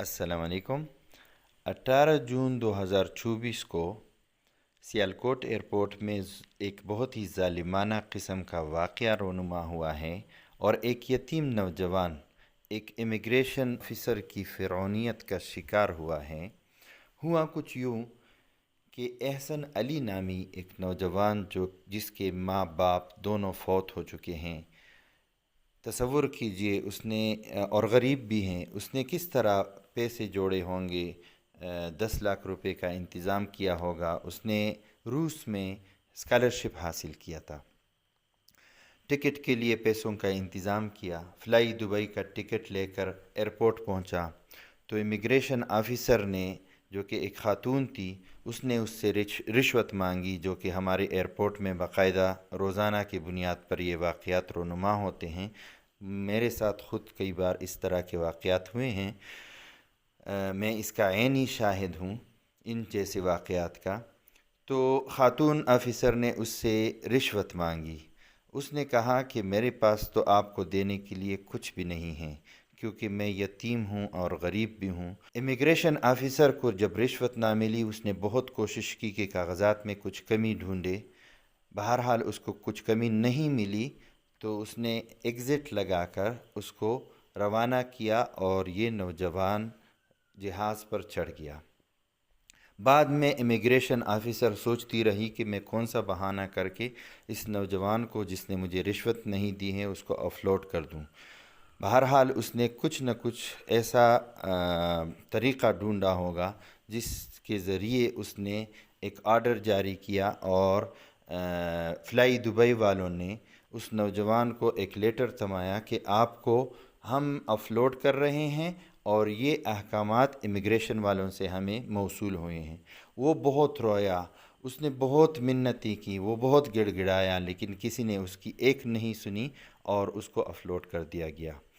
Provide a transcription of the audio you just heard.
السلام علیکم۔ 18 جون 2024 کو سیالکوٹ ایئرپورٹ میں ایک بہت ہی ظالمانہ قسم کا واقعہ رونما ہوا ہے، اور ایک یتیم نوجوان ایک امیگریشن آفیسر کی فرعونیت کا شکار ہوا ہے۔ ہوا کچھ یوں کہ احسن علی نامی ایک نوجوان جس کے ماں باپ دونوں فوت ہو چکے ہیں، تصور کیجئے اس نے اور غریب بھی ہیں، اس نے کس طرح پیسے جوڑے ہوں گے، 10 لاکھ روپے کا انتظام کیا ہوگا۔ اس نے روس میں اسکالرشپ حاصل کیا تھا، ٹکٹ کے لیے پیسوں کا انتظام کیا، فلائی دبئی کا ٹکٹ لے کر ایئرپورٹ پہنچا تو امیگریشن آفیسر نے، جو کہ ایک خاتون تھی، اس نے اس سے رشوت مانگی، جو کہ ہمارے ایئرپورٹ میں باقاعدہ روزانہ کی بنیاد پر یہ واقعات رونما ہوتے ہیں۔ میرے ساتھ خود کئی بار اس طرح کے واقعات ہوئے ہیں، میں اس کا عینی شاہد ہوں ان جیسے واقعات کا۔ تو خاتون آفیسر نے اس سے رشوت مانگی۔ اس نے کہا کہ میرے پاس تو آپ کو دینے کے لیے کچھ بھی نہیں ہے، کیونکہ میں یتیم ہوں اور غریب بھی ہوں۔ امیگریشن آفیسر کو جب رشوت نہ ملی، اس نے بہت کوشش کی کہ کاغذات میں کچھ کمی ڈھونڈے۔ بہرحال اس کو کچھ کمی نہیں ملی، تو اس نے ایگزٹ لگا کر اس کو روانہ کیا، اور یہ نوجوان جہاز پر چڑھ گیا۔ بعد میں امیگریشن آفیسر سوچتی رہی کہ میں کون سا بہانہ کر کے اس نوجوان کو، جس نے مجھے رشوت نہیں دی ہے، اس کو آف لوڈ کر دوں۔ بہرحال اس نے کچھ نہ کچھ ایسا طریقہ ڈھونڈا ہوگا جس کے ذریعے اس نے ایک آرڈر جاری کیا، اور فلائی دبئی والوں نے اس نوجوان کو ایک لیٹر تھمایا کہ آپ کو ہم آف لوڈ کر رہے ہیں، اور یہ احکامات امیگریشن والوں سے ہمیں موصول ہوئے ہیں۔ وہ بہت رویا، اس نے بہت منتیں کی، وہ بہت گڑ گڑایا، لیکن کسی نے اس کی ایک نہیں سنی، اور اس کو آف لوڈ کر دیا گیا۔